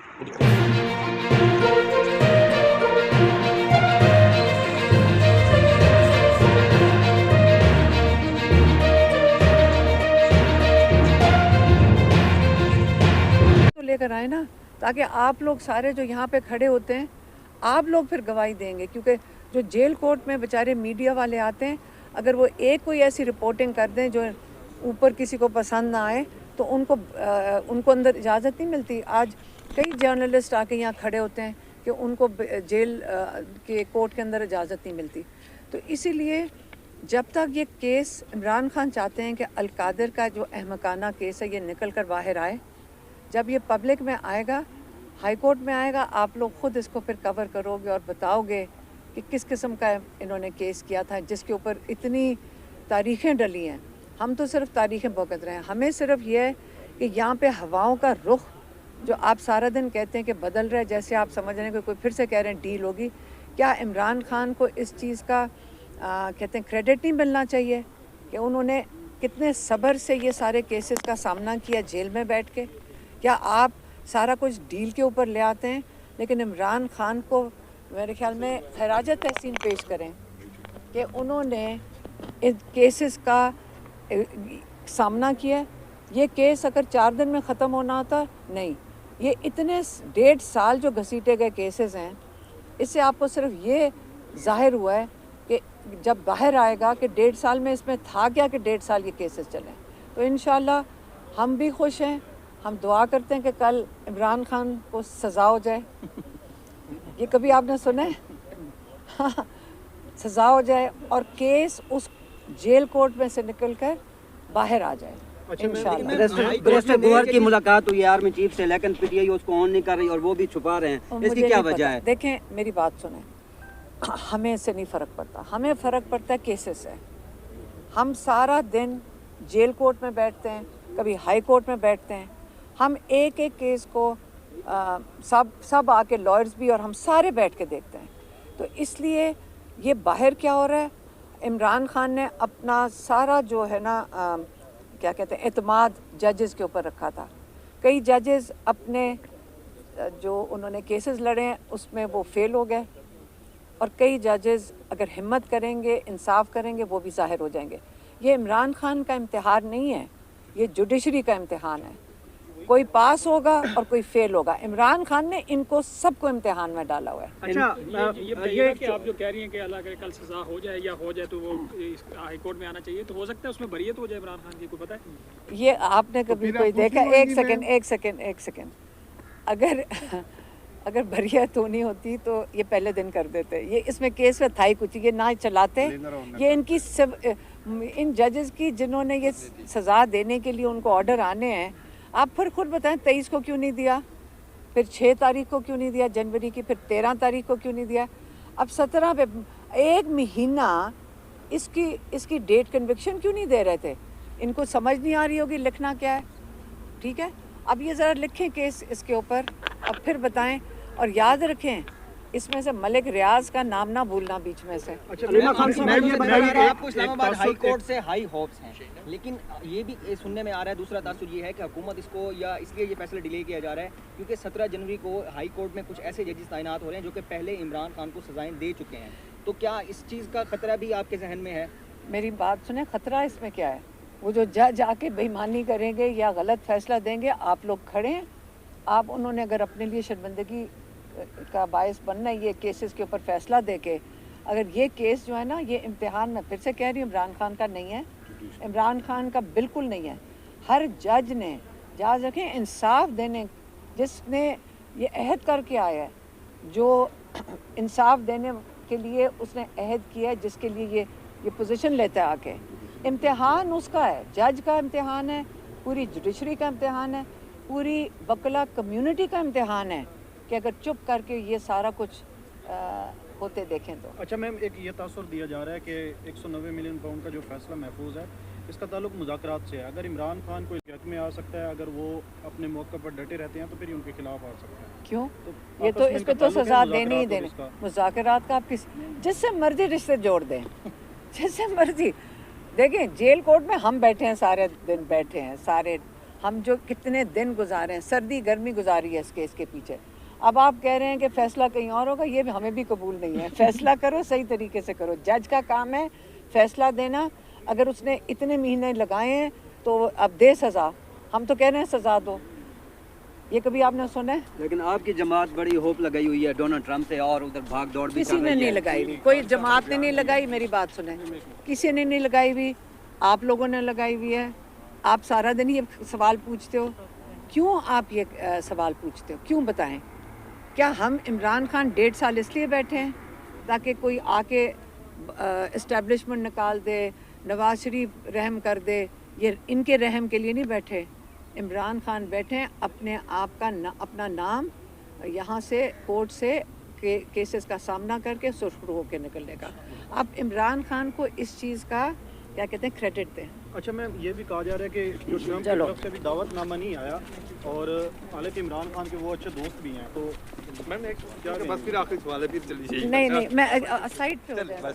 तो लेकर आए ना, ताकि आप लोग सारे जो यहाँ पे खड़े होते हैं, आप लोग फिर गवाही देंगे, क्योंकि जो जेल कोर्ट में बेचारे मीडिया वाले आते हैं, अगर वो एक कोई ऐसी रिपोर्टिंग कर दें जो ऊपर किसी को पसंद ना आए, तो उनको अंदर इजाज़त नहीं मिलती। आज कई जर्नलिस्ट आके यहाँ खड़े होते हैं कि उनको जेल के कोर्ट के अंदर इजाज़त नहीं मिलती। तो इसीलिए जब तक ये केस इमरान खान चाहते हैं कि अलकादर का जो अहमकाना केस है ये निकल कर बाहर आए, जब ये पब्लिक में आएगा, हाई कोर्ट में आएगा, आप लोग ख़ुद इसको फिर कवर करोगे और बताओगे कि किस किस्म का इन्होंने केस किया था जिसके ऊपर इतनी तारीखें डली हैं। हम तो सिर्फ तारीखें भुगत रहे हैं। हमें सिर्फ ये है कि यहाँ पे हवाओं का रुख जो आप सारा दिन कहते हैं कि बदल रहा है, जैसे आप समझ रहे हैं कि कोई फिर से कह रहे हैं डील होगी। क्या इमरान खान को इस चीज़ का कहते हैं क्रेडिट नहीं मिलना चाहिए कि उन्होंने कितने सब्र से ये सारे केसेस का सामना किया जेल में बैठ के? क्या आप सारा कुछ डील के ऊपर ले आते हैं, लेकिन इमरान खान को मेरे ख्याल में खराज तहसीन पेश करें कि उन्होंने इन केसेस का सामना किया। ये केस अगर 4 दिन में ख़त्म होना होता, नहीं, ये इतने 1.5 साल जो घसीटे गए केसेस हैं, इससे आपको सिर्फ ये जाहिर हुआ है कि जब बाहर आएगा कि 1.5 साल में इसमें था क्या कि 1.5 साल ये केसेस चलें। तो इंशाल्लाह हम भी खुश हैं, हम दुआ करते हैं कि कल इमरान खान को सज़ा हो जाए। ये कभी आपने सुना है? सज़ा हो जाए और केस उस जेल कोर्ट में से निकलकर बाहर आ जाए। बैरिस्टर गोहर की मुलाकात हुई आर्मी चीफ से, लेकिन पीटीआई उसको ऑन नहीं कर रही और वो भी छुपा रहे हैं, इसकी क्या वजह है? देखें, मेरी बात सुने, हमें इससे नहीं फ़र्क पड़ता, हमें फ़र्क पड़ता है केसेस से। हम सारा दिन जेल कोर्ट में बैठते हैं, कभी हाई कोर्ट में बैठते हैं, हम एक एक केस को सब आके लॉयर्स भी और हम सारे बैठ के देखते हैं। तो इसलिए ये बाहर क्या हो रहा है, इमरान खान ने अपना सारा जो है ना क्या कहते हैं एतमाद जजेस के ऊपर रखा था। कई जजेस अपने जो उन्होंने केसेस लड़े हैं उसमें वो फेल हो गए, और कई जजेस अगर हिम्मत करेंगे, इंसाफ करेंगे, वो भी ज़ाहिर हो जाएंगे। ये इमरान खान का इम्तिहान नहीं है, ये जुडिशरी का इम्तिहान है। कोई पास होगा और कोई फेल होगा। इमरान खान ने इनको सबको इम्तिहान में डाला हुआ है। अच्छा, ये कि आप जो कह रही हैं कि अल्लाह करे कल सज़ा हो जाए या हो जाए तो वो हाई कोर्ट में आना चाहिए, तो हो सकता है उसमें बरियत हो जाए इमरान खान की, को पता है? ये आपने कभी कोई देखा? एक सेकंड, अगर बरियत होनी होती तो ये पहले दिन कर देते। ये इसमें केस में था ही कुछ, ये ना चलाते। ये इनकी सब इन जजेस की जिन्होंने ये सज़ा देने के लिए उनको ऑर्डर आने हैं, आप फिर खुद बताएं 23 को क्यों नहीं दिया, फिर 6 तारीख को क्यों नहीं दिया जनवरी की, फिर 13 तारीख को क्यों नहीं दिया, अब 17 पे 1 महीना इसकी डेट कन्विक्शन क्यों नहीं दे रहे थे? इनको समझ नहीं आ रही होगी लिखना क्या है। ठीक है, अब ये ज़रा लिखें केस इसके ऊपर, अब फिर बताएं। और याद रखें, इसमें से मलिक रियाज का नाम ना भूलना बीच में से। आपको इस्लामाबाद हाई कोर्ट से हाई होप्स हैं, लेकिन ये भी सुनने में आ रहा है, दूसरा तासुर ये है कि हुकूमत इसको या इसलिए ये फैसला डिले किया जा रहा है क्योंकि 17 जनवरी को हाई कोर्ट में कुछ ऐसे जजेस तैनात हो रहे हैं जो कि पहले इमरान खान को सजाएं दे चुके हैं। तो क्या इस चीज़ का खतरा भी आपके जहन में है? मेरी बात सुने, खतरा इसमें क्या है? वो जो जज आके बेईमानी करेंगे या गलत फैसला देंगे, आप लोग खड़े हैं। आप उन्होंने अगर अपने लिए शर्मिंदगी का बायस बनना है ये केसेस के ऊपर फैसला दे के, अगर ये केस जो है ना, ये इम्तिहान में फिर से कह रही हूँ, इमरान खान का नहीं है, इमरान खान का बिल्कुल नहीं है। हर जज ने याद रखें इंसाफ देने, जिसने ये अहद करके आया है, जो इंसाफ देने के लिए उसने अहद किया है, जिसके लिए ये पोजीशन लेता है आके, इम्तिहान उसका है, जज का इम्तिहान है, पूरी जुडिशरी का इम्तिहान है, पूरी वकला कम्युनिटी का इम्तिहान है कि अगर चुप करके ये सारा कुछ होते देखें तो। अच्छा मैम, एक ये तासुर दिया जा रहा है कि 190 मिलियन पाउंड का जो फैसला महफूज है, इसका ताल्लुक मुज़ाकरात से है। अगर इमरान खान को हक में आ सकता है, अगर वो अपने मौके पर डटे रहते हैं तो फिर उनके खिलाफ आ सकता है। क्यों? ये तो इस पर तो सजा देनी ही देनी। मुज़ाकरात का आप जिससे मर्जी रिश्ते जोड़ दें, जिससे मर्जी। देखें, जेल कोर्ट में हम बैठे हैं, सारे दिन बैठे हैं, सारे हम जो कितने दिन गुजारे हैं, सर्दी गर्मी गुजारी है इस केस के पीछे। अब आप कह रहे हैं कि फ़ैसला कहीं और होगा, ये भी हमें भी कबूल नहीं है। फ़ैसला करो, सही तरीके से करो। जज का काम है फ़ैसला देना। अगर उसने इतने महीने लगाए हैं तो अब दे सज़ा। हम तो कह रहे हैं सज़ा दो। ये कभी आपने सुना है? लेकिन आपकी जमात बड़ी होप लगाई हुई है डोनाल्ड ट्रंप से, और उधर भाग दौड़ भी किसी चल ने रही नहीं है। लगाई हुई, कोई जमात ने नहीं लगाई। मेरी बात सुने, किसी ने नहीं लगाई हुई, आप लोगों ने लगाई हुई है। आप सारा दिन ये सवाल पूछते हो। क्यों आप ये सवाल पूछते हो? क्यों बताएं? क्या हम इमरान खान 1.5 साल इसलिए बैठे हैं ताकि कोई आके इस्टेब्लिशमेंट निकाल दे, नवाज शरीफ रहम कर दे? ये इनके रहम के लिए नहीं बैठे। इमरान खान बैठे हैं अपने आप का अपना नाम यहाँ से कोर्ट से केसेस का सामना करके सुरखरू होकर निकलने का। आप इमरान खान को इस चीज़ का क्या कहते हैं क्रेडिट दें। अच्छा मैम, ये भी कहा जा रहा है कि जो ट्रम्प की तरफ से भी दावतनामा नहीं आया, और हालांकि इमरान खान के वो अच्छे दोस्त भी हैं, तो मैम एक क्या बस फिर आखिरी सवाल है, फिर चलिए। नहीं मैं साइड पे हो जाए।